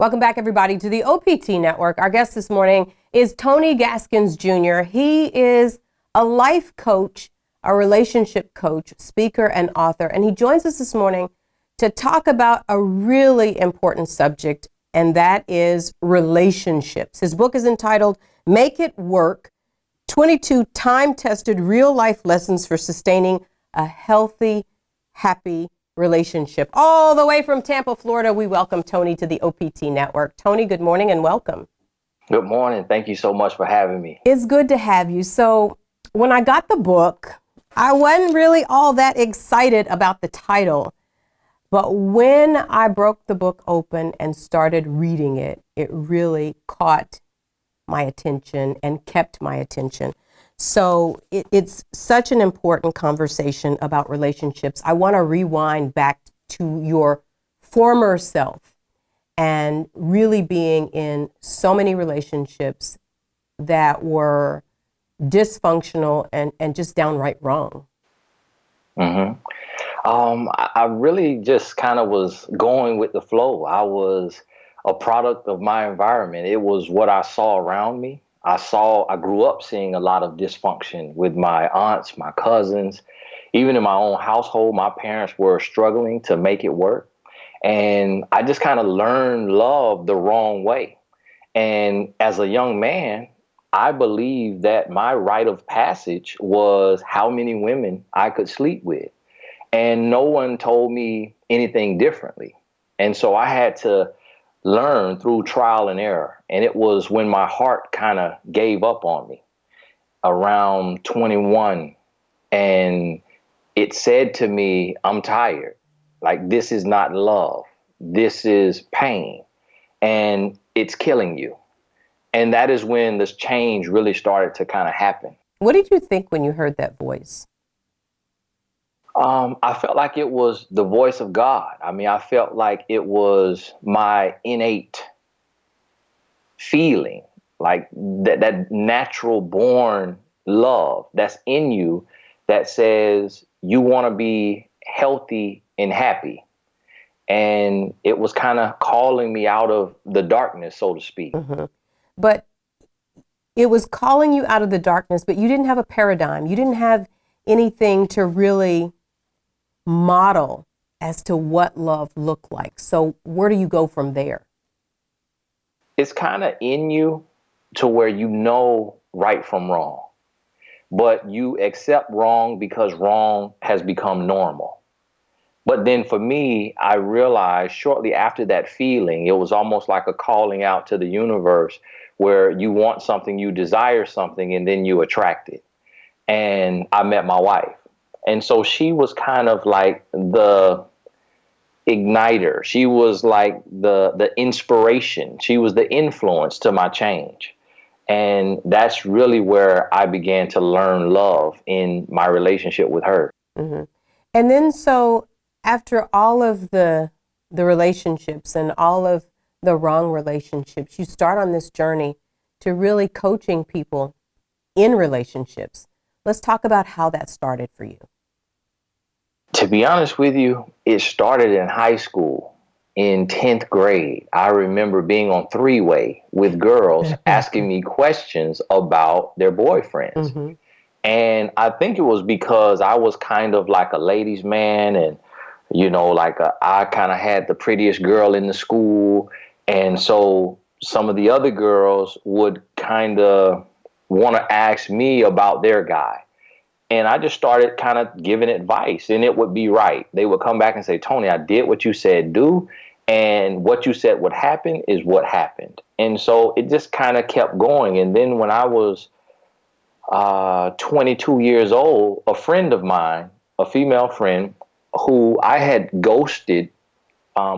Welcome back, everybody, to the OPT Network. Our guest this morning is Tony Gaskins Jr. He is a life coach, a relationship coach, speaker, and author. And he joins us this morning to talk about a really important subject, and that is relationships. His book is entitled Make It Work, 22 time-tested real-life lessons for sustaining a healthy, happy relationship. All the way from Tampa, Florida, we welcome Tony to the OPT Network. Tony, good morning and welcome. Good morning. Thank you so much for having me. It's good to have you. So when I got the book, I wasn't really all that excited about the title. But when I broke the book open and started reading it, it really caught my attention and kept my attention. So it's such an important conversation about relationships. I want to rewind back to your former self and really being in so many relationships that were dysfunctional and just downright wrong. I really just kind of was going with the flow. I was a product of my environment. It was what I saw around me. I grew up seeing a lot of dysfunction with my aunts, my cousins, even in my own household. My parents were struggling to make it work. And I just kind of learned love the wrong way. And as a young man, I believed that my rite of passage was how many women I could sleep with. And no one told me anything differently. And so I had to learn through trial and error. And it was when my heart kind of gave up on me around 21. And it said to me, I'm tired. Like, this is not love. This is pain. And it's killing you. And that is when this change really started to kind of happen. What did you think when you heard that voice? I felt like it was the voice of God. I mean, I felt like it was my innate feeling, like that natural born love that's in you that says you want to be healthy and happy. And it was kind of calling me out of the darkness, so to speak. Mm-hmm. But it was calling you out of the darkness, but you didn't have a paradigm. You didn't have anything to really model as to what love looked like. So where do you go from there? It's kind of in you to where you know right from wrong, but you accept wrong because wrong has become normal. But then for me, I realized shortly after that feeling, it was almost like a calling out to the universe where you want something, you desire something, and then you attract it. And I met my wife. And so she was kind of like the igniter. She was like the inspiration. She was the influence to my change. And that's really where I began to learn love in my relationship with her. Mm-hmm. And then so after all of the relationships and all of the wrong relationships, you start on this journey to really coaching people in relationships. Let's talk about how that started for you. To be honest with you, it started in high school in 10th grade. I remember being on three-way with girls asking me questions about their boyfriends. Mm-hmm. And I think it was because I was kind of like a ladies' man and, you know, I kind of had the prettiest girl in the school. And so some of the other girls would kind of want to ask me about their guy. And I just started kind of giving advice, and it would be right. They would come back and say, Tony, I did what you said do, and what you said would happen is what happened. And so it just kind of kept going. And then when I was 22 years old, a friend of mine, a female friend who I had ghosted,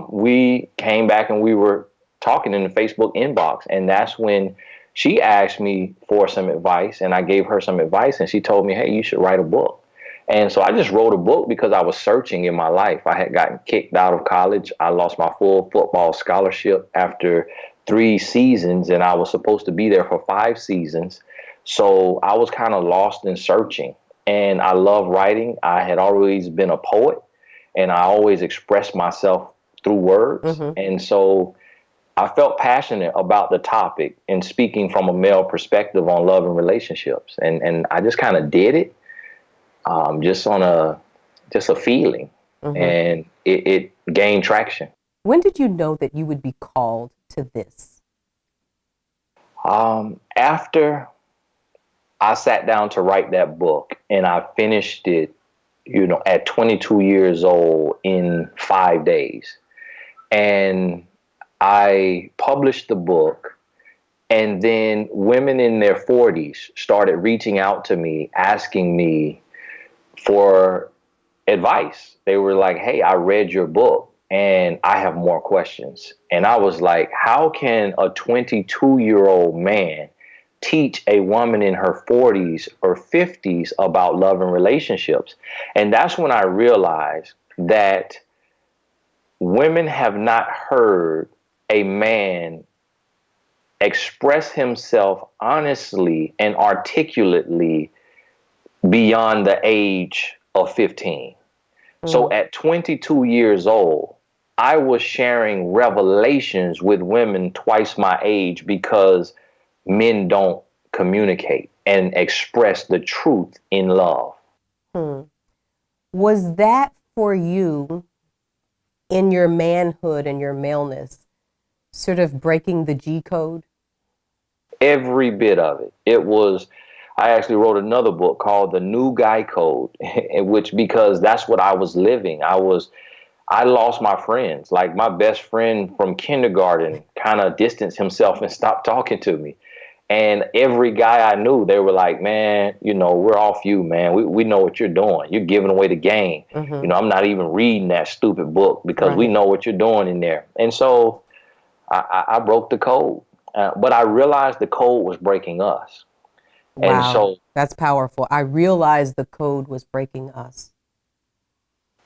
we came back and we were talking in the Facebook inbox. And that's when she asked me for some advice, and I gave her some advice, and she told me, hey, you should write a book. And so I just wrote a book because I was searching in my life. I had gotten kicked out of college. I lost my full football scholarship after 3 seasons, and I was supposed to be there for 5 seasons. So I was kind of lost in searching, and I love writing. I had always been a poet, and I always expressed myself through words. Mm-hmm. And so I felt passionate about the topic and speaking from a male perspective on love and relationships. And I just kind of did it just on just a feeling. And it gained traction. When did you know that you would be called to this? After I sat down to write that book and I finished it, at 22 years old in 5 days. And I published the book, and then women in their 40s started reaching out to me, asking me for advice. They were like, hey, I read your book and I have more questions. And I was like, how can a 22-year-old man teach a woman in her 40s or 50s about love and relationships? And that's when I realized that women have not heard a man express himself honestly and articulately beyond the age of 15. So at 22 years old, I was sharing revelations with women twice my age because men don't communicate and express the truth in love. Was that for you, in your manhood and your maleness, sort of breaking the G code? Every bit of it. I actually wrote another book called The New Guy Code, because that's what I was living. I lost my friends. Like, my best friend from kindergarten kind of distanced himself and stopped talking to me. And every guy I knew, they were like, man, we're off you, man. We know what you're doing. You're giving away the game. I'm not even reading that stupid book because we know what you're doing in there. And so I broke the code. But I realized the code was breaking us. Wow, and so that's powerful. I realized the code was breaking us.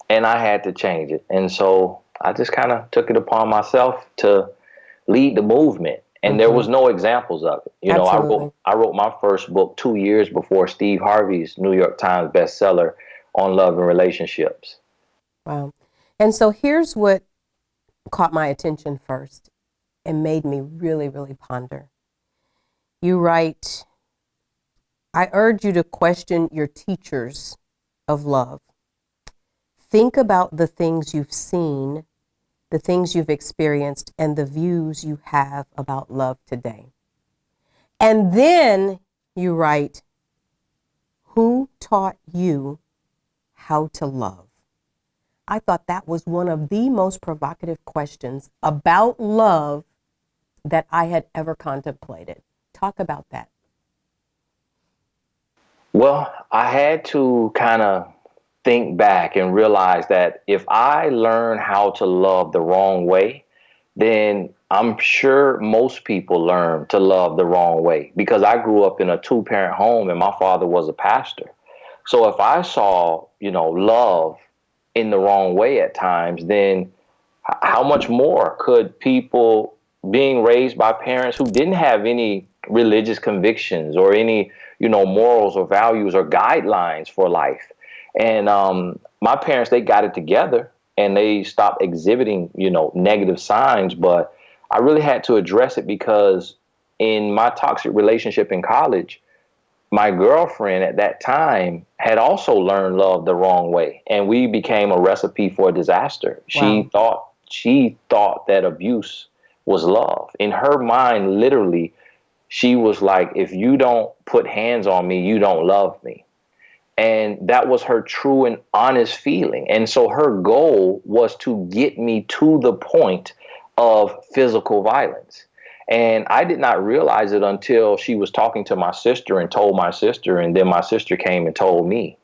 And I had to change it. And so I just kind of took it upon myself to lead the movement. And there was no examples of it. I wrote my first book 2 years before Steve Harvey's New York Times bestseller on love and relationships. Wow. And so here's what caught my attention first and made me really, really ponder. You write, I urge you to question your teachers of love. Think about the things you've seen, the things you've experienced, and the views you have about love today. And then you write, who taught you how to love? I thought that was one of the most provocative questions about love that I had ever contemplated. Talk about that. Well, I had to kind of think back and realize that if I learn how to love the wrong way, then I'm sure most people learn to love the wrong way, because I grew up in a 2-parent home and my father was a pastor. So if I saw, love in the wrong way at times, then how much more could people being raised by parents who didn't have any religious convictions or any, morals or values or guidelines for life? And my parents, they got it together and they stopped exhibiting, negative signs. But I really had to address it because in my toxic relationship in college, my girlfriend at that time had also learned love the wrong way. And we became a recipe for disaster. Wow. She thought that abuse was love. In her mind, literally, she was like, if you don't put hands on me, you don't love me. And that was her true and honest feeling. And so her goal was to get me to the point of physical violence. And I did not realize it until she was talking to my sister and told my sister. And then my sister came and told me.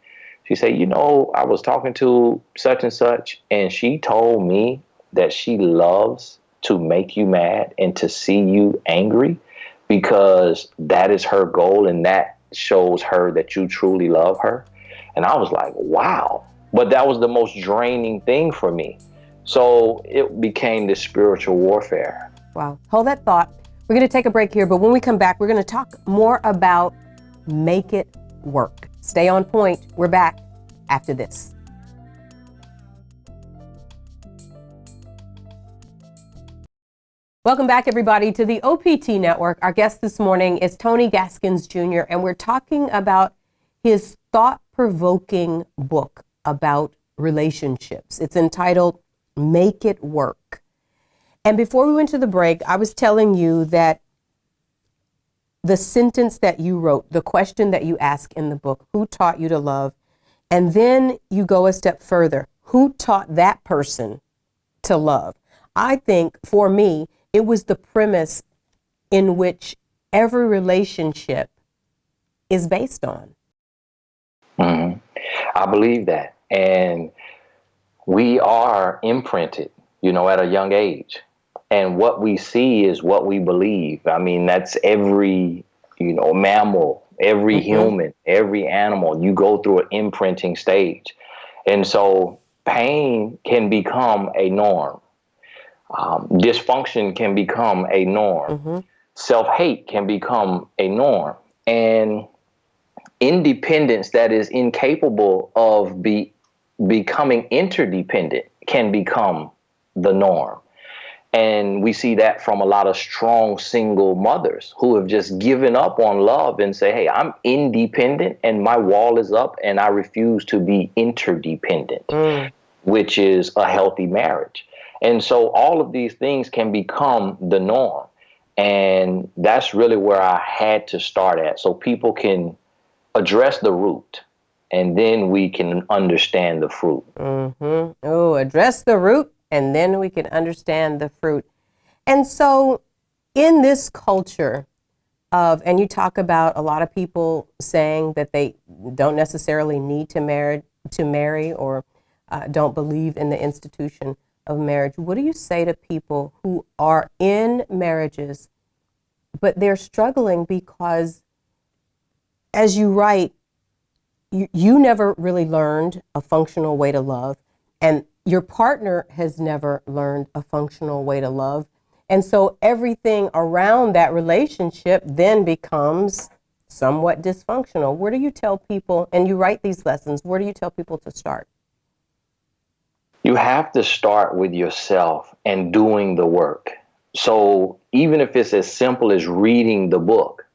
She said, I was talking to such and such, and she told me that she loves to make you mad and to see you angry, because that is her goal and that shows her that you truly love her. And I was like, wow. But that was the most draining thing for me. So it became this spiritual warfare. Wow. Hold that thought. We're going to take a break here, but when we come back, we're going to talk more about Make It Work. Stay on point. We're back after this. Welcome back, everybody, to the OPT Network. Our guest this morning is Tony Gaskins Jr., and we're talking about his thought-provoking book about relationships. It's entitled Make It Work. And before we went to the break, I was telling you that the sentence that you wrote, the question that you ask in the book, who taught you to love? And then you go a step further. Who taught that person to love? I think for me, it was the premise in which every relationship is based on. Mm-hmm. I believe that. And we are imprinted, at a young age. And what we see is what we believe. I mean, that's every, mammal, every human, every animal. You go through an imprinting stage. And so pain can become a norm. Dysfunction can become a norm. Self-hate can become a norm. And independence that is incapable of becoming interdependent can become the norm. And we see that from a lot of strong single mothers who have just given up on love and say, hey, I'm independent and my wall is up and I refuse to be interdependent, which is a healthy marriage. And so all of these things can become the norm. And that's really where I had to start at, so people can address the root and then we can understand the fruit. Oh, address the root and then we can understand the fruit. And so in this culture and you talk about a lot of people saying that they don't necessarily need to marry or don't believe in the institution of marriage. What do you say to people who are in marriages, but they're struggling because, as you write, you never really learned a functional way to love, and your partner has never learned a functional way to love. And so everything around that relationship then becomes somewhat dysfunctional. Where do you tell people, and you write these lessons, where do you tell people to start? You have to start with yourself and doing the work. So even if it's as simple as reading the book,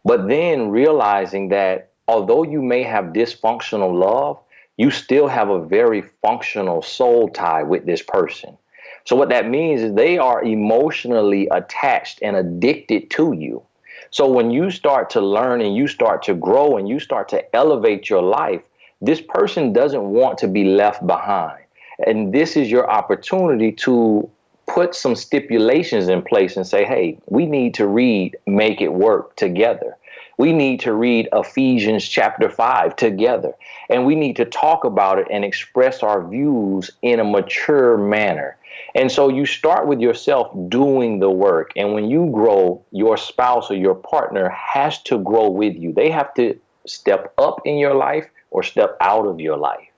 but then realizing that although you may have dysfunctional love, you still have a very functional soul tie with this person. So what that means is they are emotionally attached and addicted to you. So when you start to learn and you start to grow and you start to elevate your life, this person doesn't want to be left behind. And this is your opportunity to put some stipulations in place and say, hey, we need to read Make It Work together. We need to read Ephesians chapter 5 together. And we need to talk about it and express our views in a mature manner. And so you start with yourself doing the work. And when you grow, your spouse or your partner has to grow with you. They have to step up in your life or step out of your life.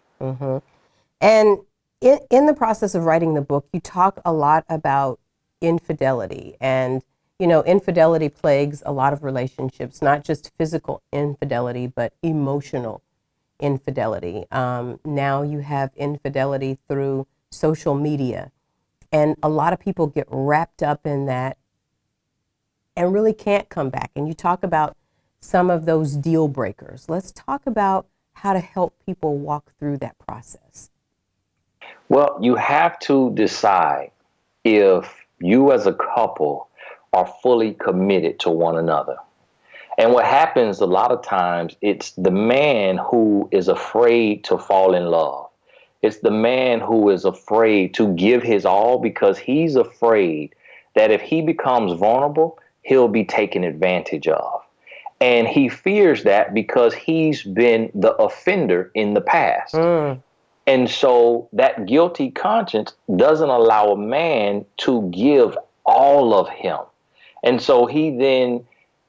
And in the process of writing the book, you talk a lot about infidelity. And, infidelity plagues a lot of relationships, not just physical infidelity, but emotional infidelity. Now you have infidelity through social media. And a lot of people get wrapped up in that and really can't come back. And you talk about some of those deal breakers. Let's talk about how to help people walk through that process. Well, you have to decide if you as a couple are fully committed to one another. And what happens a lot of times, it's the man who is afraid to fall in love. It's the man who is afraid to give his all because he's afraid that if he becomes vulnerable, he'll be taken advantage of. And he fears that because he's been the offender in the past. And so that guilty conscience doesn't allow a man to give all of him. And so he then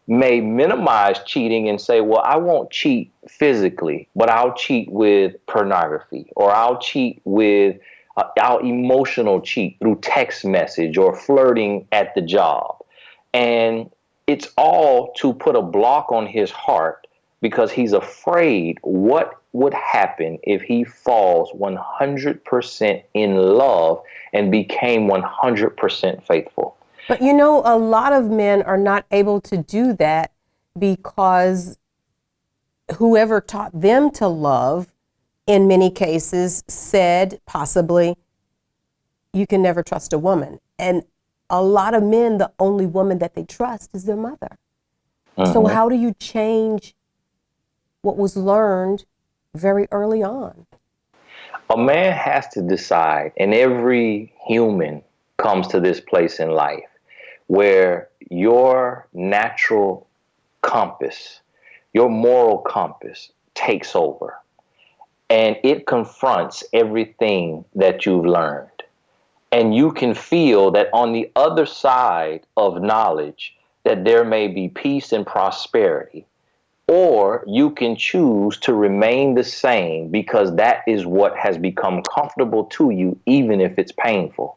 may minimize cheating and say, well, I won't cheat physically, but I'll cheat with pornography, or I'll cheat with, I'll emotional cheat through text message or flirting at the job. And it's all to put a block on his heart because he's afraid what would happen if he falls 100% in love and became 100% faithful. But you know, a lot of men are not able to do that because whoever taught them to love, in many cases, said possibly, you can never trust a woman. And a lot of men, the only woman that they trust is their mother. So how do you change what was learned very early on? A man has to decide, and every human comes to this place in life where your natural compass, your moral compass takes over, and it confronts everything that you've learned. And you can feel that on the other side of knowledge that there may be peace and prosperity, or you can choose to remain the same because that is what has become comfortable to you, even if it's painful.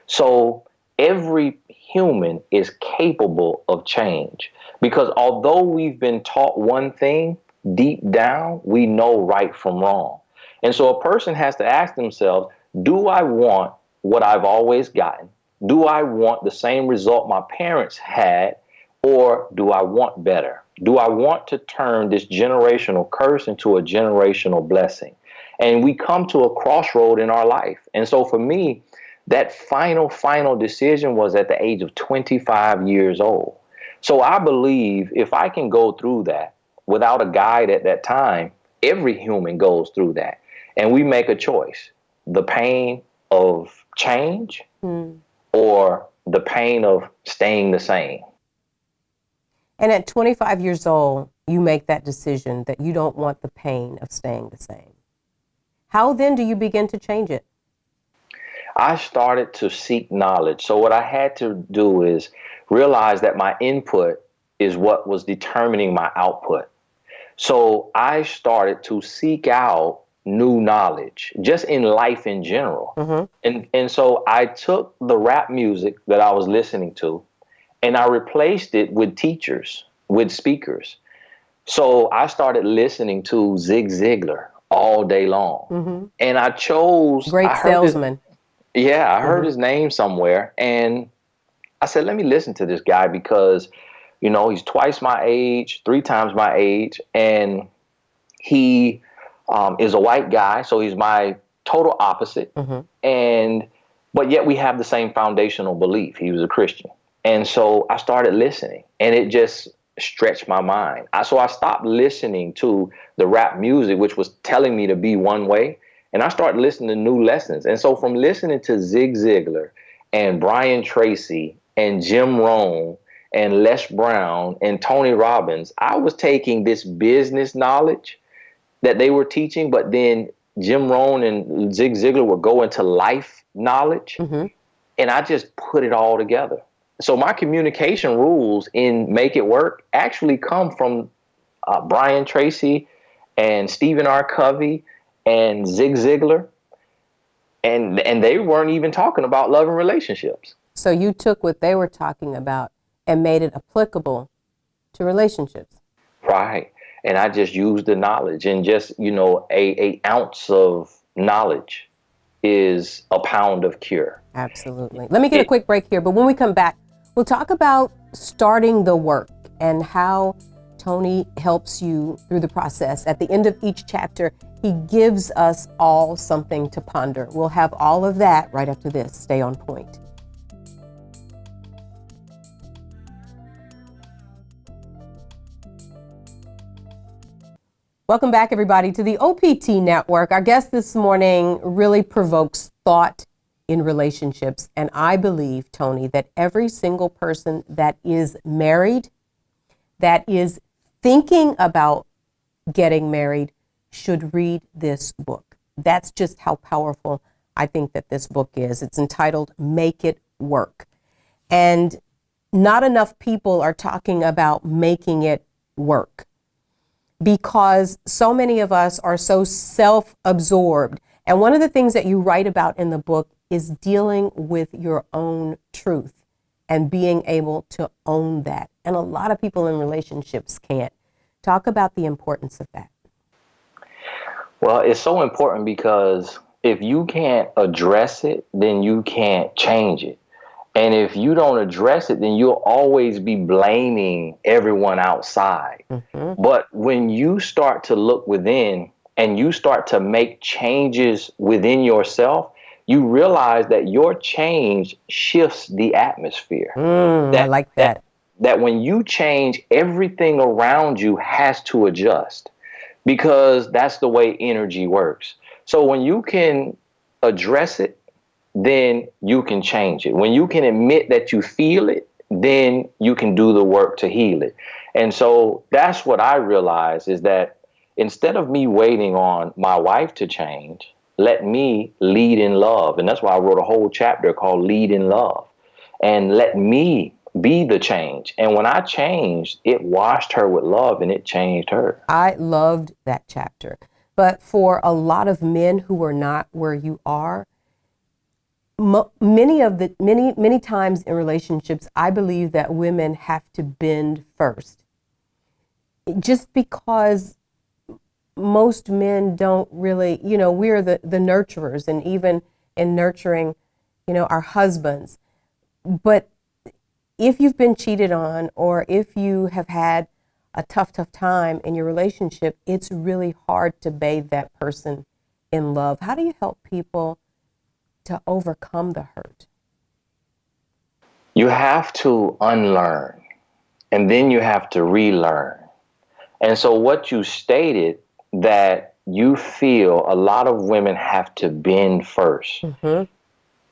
So every human is capable of change, because although we've been taught one thing, deep down, we know right from wrong. And so a person has to ask themselves, do I want what I've always gotten? Do I want the same result my parents had, or do I want better? Do I want to turn this generational curse into a generational blessing? And we come to a crossroad in our life. And so for me, that final decision was at the age of 25 years old. So I believe if I can go through that without a guide at that time, every human goes through that. And we make a choice: the pain of change or the pain of staying the same. And at 25 years old, you make that decision that you don't want the pain of staying the same. How then do you begin to change it? I started to seek knowledge. So what I had to do is realize that my input is what was determining my output. So I started to seek out new knowledge just in life in general. And so I took the rap music that I was listening to and I replaced it with teachers, with speakers. So I started listening to Zig Ziglar all day long. And I chose... Great salesman. I heard his name somewhere. And I said, let me listen to this guy because, you know, he's twice my age, 3 times my age. And he is a white guy. So he's my total opposite. But yet we have the same foundational belief. He was a Christian. And so I started listening, and it just stretched my mind. So I stopped listening to the rap music, which was telling me to be one way, and I started listening to new lessons. And so from listening to Zig Ziglar and Brian Tracy and Jim Rohn and Les Brown and Tony Robbins, I was taking this business knowledge that they were teaching, but then Jim Rohn and Zig Ziglar would go into life knowledge, and I just put it all together. So my communication rules in Make It Work actually come from Brian Tracy and Stephen R. Covey and Zig Ziglar. And they weren't even talking about love and relationships. So you took what they were talking about and made it applicable to relationships. Right. And I just used the knowledge, and just, you know, a ounce of knowledge is a pound of cure. Absolutely. Let me get a quick break here, but when we come back, we'll talk about starting the work and how Tony helps you through the process. At the end of each chapter, he gives us all something to ponder. We'll have all of that right after this. Stay on point. Welcome back, everybody, to the OPT Network. Our guest this morning really provokes thought in relationships. And I believe, Tony, that every single person that is married, that is thinking about getting married, should read this book. That's just how powerful I think that this book is. It's entitled Make It Work. And not enough people are talking about making it work, because so many of us are so self-absorbed. And one of the things that you write about in the book is dealing with your own truth and being able to own that. And a lot of people in relationships can't. Talk about the importance of that. Well, it's so important because if you can't address it, then you can't change it. And if you don't address it, then you'll always be blaming everyone outside. But when you start to look within and you start to make changes within yourself, you realize that your change shifts the atmosphere. I like that. That when you change, everything around you has to adjust, because that's the way energy works. So when you can address it, then you can change it. When you can admit that you feel it, then you can do the work to heal it. And so that's what I realize, is that instead of me waiting on my wife to change, let me lead in love. And that's why I wrote a whole chapter called Lead in Love. And let me be the change. And when I changed, it washed her with love and it changed her. I loved that chapter. But for a lot of men who are not where you are, many times in relationships, I believe that women have to bend first, just because most men don't really, we're the nurturers, and even in nurturing, our husbands. But if you've been cheated on, or if you have had a tough time in your relationship, it's really hard to bathe that person in love. How do you help people to overcome the hurt? You have to unlearn, and then you have to relearn. And so what you stated, that you feel a lot of women have to bend first.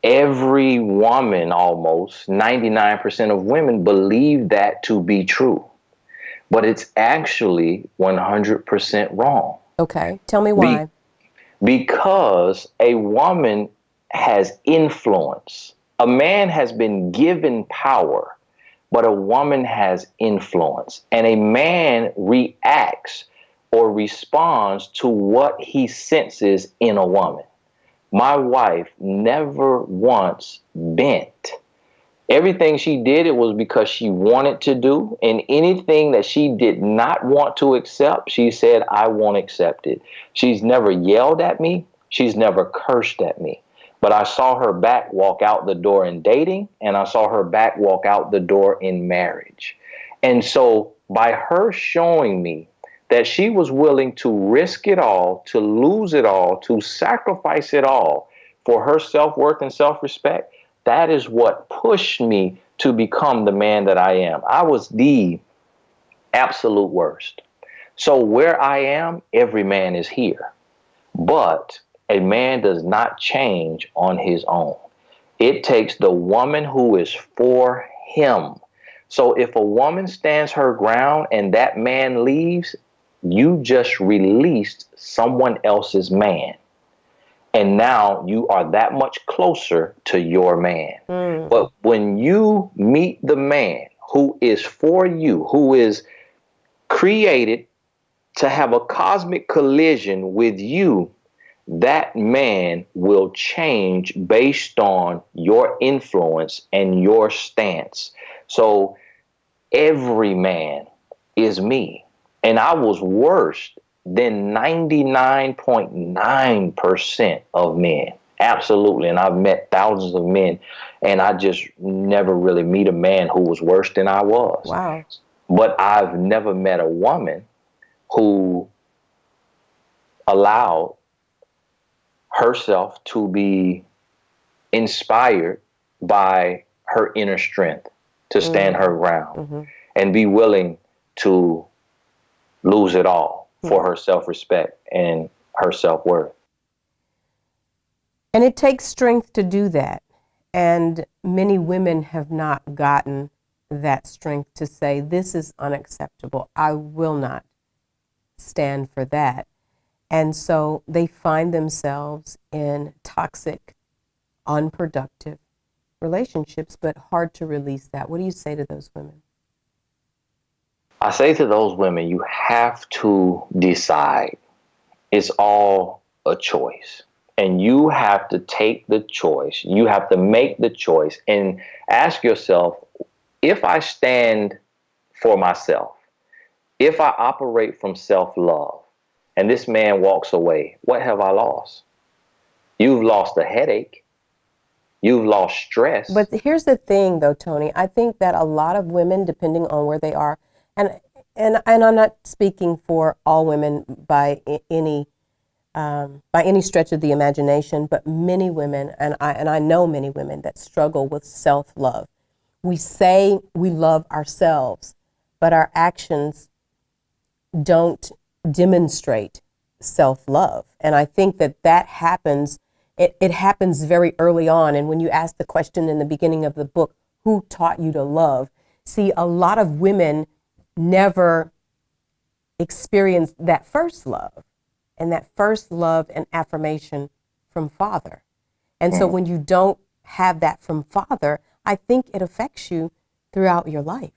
Every woman, almost 99% of women, believe that to be true. But it's actually 100% wrong. Okay, tell me why. Because a woman has influence. A man has been given power, but a woman has influence. And a man reacts or responds to what he senses in a woman. My wife never once bent. Everything she did, it was because she wanted to do. And anything that she did not want to accept, she said, I won't accept it. She's never yelled at me. She's never cursed at me. But I saw her back walk out the door in dating, and I saw her back walk out the door in marriage. And so by her showing me that she was willing to risk it all, to lose it all, to sacrifice it all for her self-worth and self-respect, that is what pushed me to become the man that I am. I was the absolute worst. So where I am, every man is here. But a man does not change on his own. It takes the woman who is for him. So if a woman stands her ground and that man leaves, you just released someone else's man. And now you are that much closer to your man. But when you meet the man who is for you, who is created to have a cosmic collision with you, that man will change based on your influence and your stance. So every man is me. And I was worse than 99.9% of men. Absolutely. And I've met thousands of men, and I just never really meet a man who was worse than I was. Wow. But I've never met a woman who allowed herself to be inspired by her inner strength to stand her ground and be willing to lose it all for her self-respect and her self-worth. And it takes strength to do that. And many women have not gotten that strength to say, this is unacceptable. I will not stand for that. And so they find themselves in toxic, unproductive relationships, but hard to release that. What do you say to those women? I say to those women, you have to decide. It's all a choice. And you have to take the choice. You have to make the choice and ask yourself, if I stand for myself, if I operate from self-love, and this man walks away, what have I lost? You've lost a headache. You've lost stress. But here's the thing, though, Tony. I think that a lot of women, depending on where they are, and I'm not speaking for all women by any stretch of the imagination, but many women, and I know many women that struggle with self-love. We say we love ourselves, but our actions don't demonstrate self-love. And I think that happens, it happens very early on. And when you ask the question in the beginning of the book, who taught you to love? See, a lot of women never experience that first love, and that first love and affirmation from Father. And so when you don't have that from Father, I think it affects you throughout your life.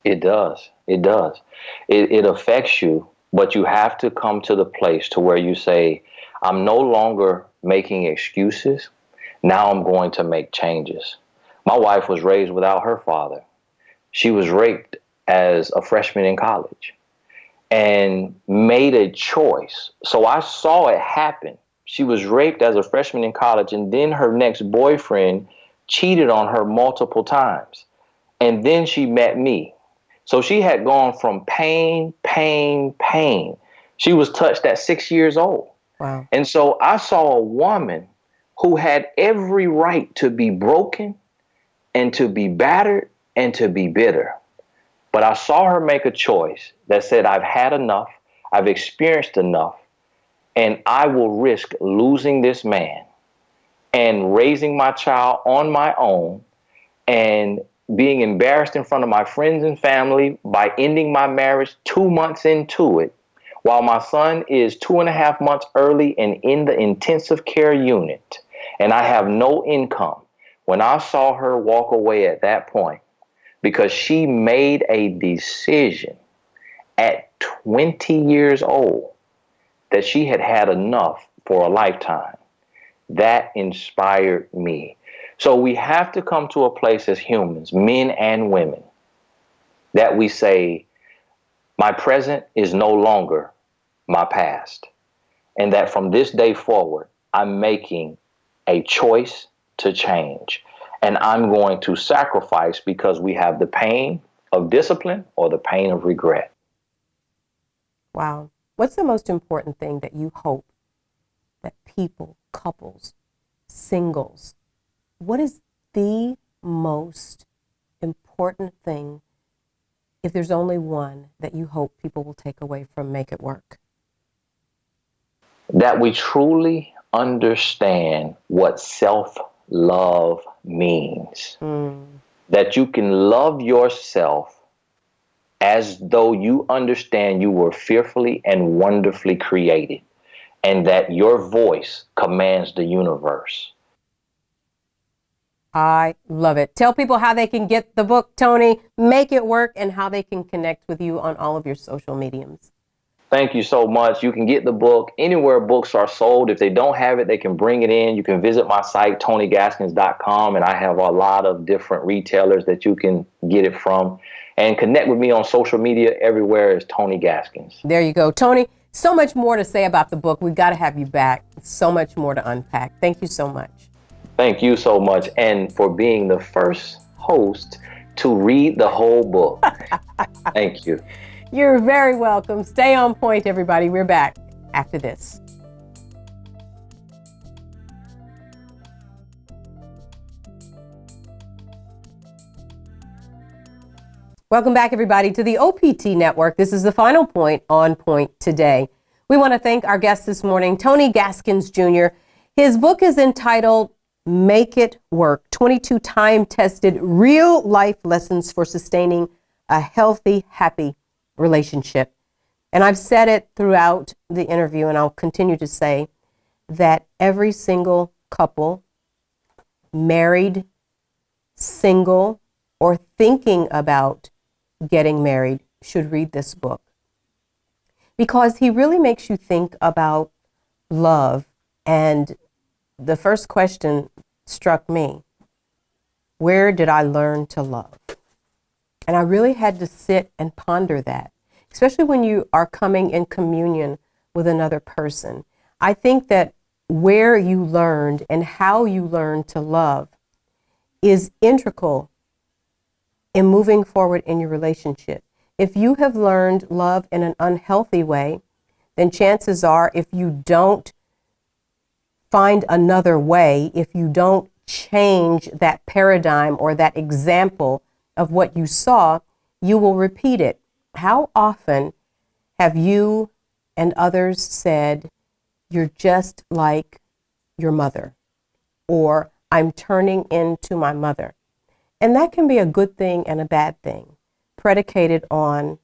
It does. It does. It affects you, but you have to come to the place to where you say, I'm no longer making excuses. Now I'm going to make changes. My wife was raised without her father. She was raped as a freshman in college and made a choice. So I saw it happen. She was raped as a freshman in college, and then her next boyfriend cheated on her multiple times. And then she met me. So she had gone from pain. She was touched at 6 years old. Wow. And so I saw a woman who had every right to be broken and to be battered and to be bitter. But I saw her make a choice that said, I've had enough, I've experienced enough, and I will risk losing this man and raising my child on my own and being embarrassed in front of my friends and family by ending my marriage 2 months into it, while my son is 2.5 months early and in the intensive care unit, and I have no income. When I saw her walk away at that point, because she made a decision at 20 years old that she had had enough for a lifetime, that inspired me. So we have to come to a place as humans, men and women, that we say, my present is no longer my past. And that from this day forward, I'm making a choice to change. And I'm going to sacrifice because we have the pain of discipline or the pain of regret. Wow. What's the most important thing that you hope that people, couples, singles, what is the most important thing, if there's only one, that you hope people will take away from Make It Work? That we truly understand what self-love means. That you can love yourself as though you understand you were fearfully and wonderfully created, and that your voice commands the universe. I love it. Tell people how they can get the book, Tony, Make It Work, and how they can connect with you on all of your social mediums. Thank you so much. You can get the book anywhere books are sold. If they don't have it, they can bring it in. You can visit my site, TonyGaskins.com, and I have a lot of different retailers that you can get it from. And connect with me on social media everywhere as Tony Gaskins. There you go. Tony, so much more to say about the book. We've got to have you back. So much more to unpack. Thank you so much. Thank you so much, and for being the first host to read the whole book. Thank you. You're very welcome. Stay on point, everybody. We're back after this. Welcome back, everybody, to the OPT Network. This is the final point on Point today. We want to thank our guest this morning, Tony Gaskins Jr. His book is entitled Make It Work, 22 time-tested real-life lessons for sustaining a healthy, happy relationship. And I've said it throughout the interview, and I'll continue to say that every single couple, married, single, or thinking about getting married, should read this book. Because he really makes you think about love. And the first question struck me: where did I learn to love? And I really had to sit and ponder that, especially when you are coming in communion with another person. I think that where you learned and how you learned to love is integral in moving forward in your relationship. If you have learned love in an unhealthy way, then chances are if you don't find another way, if you don't change that paradigm or that example of what you saw, you will repeat it. How often have you and others said, "You're just like your mother," or "I'm turning into my mother"? And that can be a good thing and a bad thing, predicated on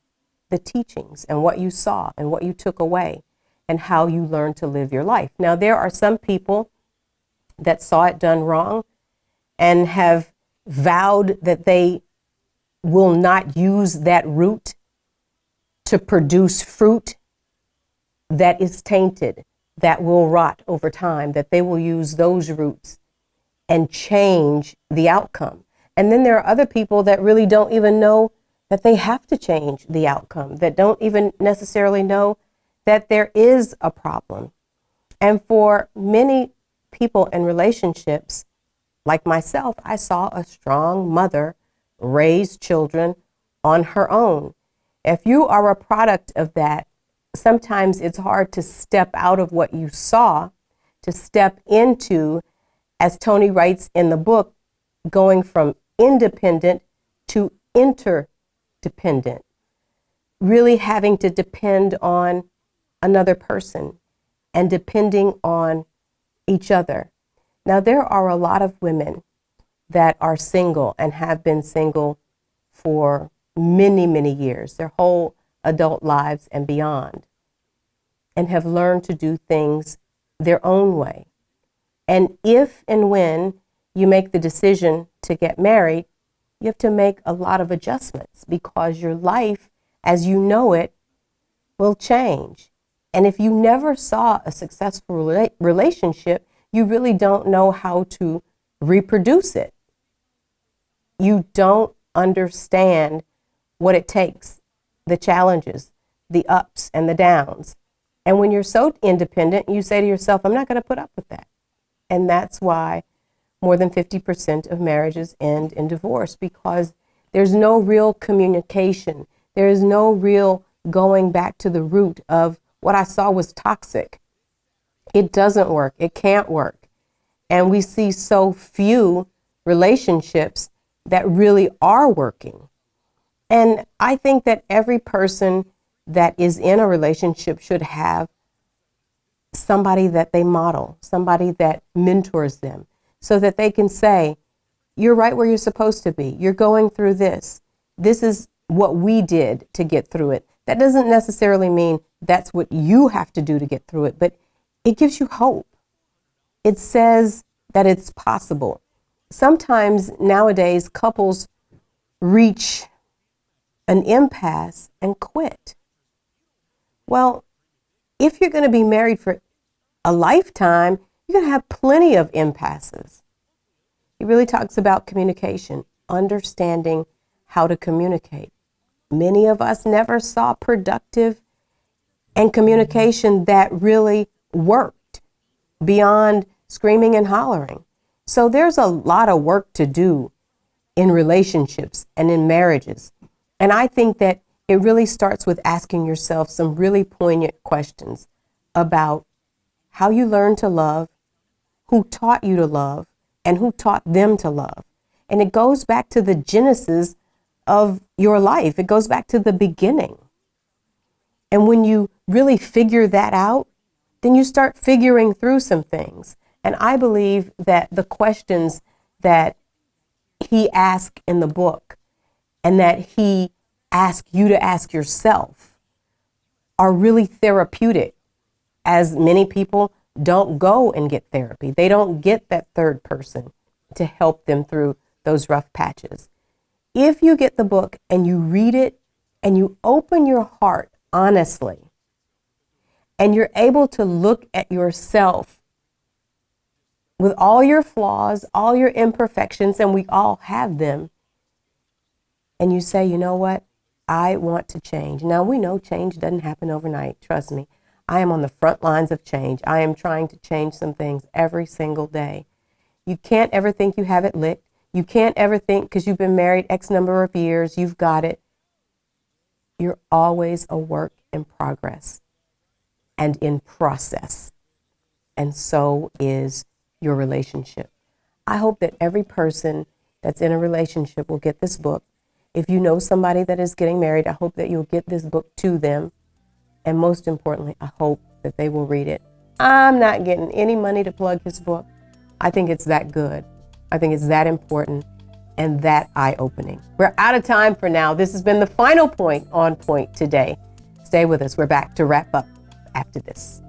the teachings and what you saw and what you took away and how you learned to live your life. Now, there are some people that saw it done wrong and have vowed that they will not use that root to produce fruit that is tainted, that will rot over time, that they will use those roots and change the outcome. And then there are other people that really don't even know that they have to change the outcome, that don't even necessarily know that there is a problem. And for many people in relationships, like myself, I saw a strong mother raise children on her own. If you are a product of that, sometimes it's hard to step out of what you saw, to step into, as Tony writes in the book, going from independent to interdependent, really having to depend on another person and depending on each other. Now, there are a lot of women that are single and have been single for many, many years, their whole adult lives and beyond, and have learned to do things their own way. And if and when you make the decision to get married, you have to make a lot of adjustments because your life, as you know it, will change. And if you never saw a successful relationship, you really don't know how to reproduce it. You don't understand what it takes, the challenges, the ups and the downs. And when you're so independent, you say to yourself, "I'm not going to put up with that." And that's why more than 50% of marriages end in divorce, because there's no real communication. There is no real going back to the root of what I saw was toxic. It doesn't work. It can't work. And we see so few relationships that really are working. And I think that every person that is in a relationship should have somebody that they model, somebody that mentors them, so that they can say, "You're right where you're supposed to be. You're going through this. This is what we did to get through it." That doesn't necessarily mean that's what you have to do to get through it, but it gives you hope. It says that it's possible. Sometimes nowadays couples reach an impasse and quit. Well, if you're going to be married for a lifetime, you're going to have plenty of impasses. He really talks about communication, understanding how to communicate. Many of us never saw productive and communication that really worked beyond screaming and hollering. So there's a lot of work to do in relationships and in marriages. And I think that it really starts with asking yourself some really poignant questions about how you learned to love, who taught you to love, and who taught them to love. And it goes back to the genesis of your life. It goes back to the beginning. And when you really figure that out, then you start figuring through some things. And I believe that the questions that he asked in the book and that he asked you to ask yourself are really therapeutic, as many people don't go and get therapy. They don't get that third person to help them through those rough patches. If you get the book and you read it and you open your heart honestly, and you're able to look at yourself with all your flaws, all your imperfections, and we all have them, and you say, "You know what? I want to change." Now, we know change doesn't happen overnight. Trust me. I am on the front lines of change. I am trying to change some things every single day. You can't ever think you have it licked. You can't ever think because you've been married X number of years, you've got it. You're always a work in progress and in process. And so is your relationship. I hope that every person that's in a relationship will get this book. If you know somebody that is getting married, I hope that you'll get this book to them. And most importantly, I hope that they will read it. I'm not getting any money to plug his book. I think it's that good. I think it's that important and that eye-opening. We're out of time for now. This has been the final point on Point today. Stay with us. We're back to wrap up after this.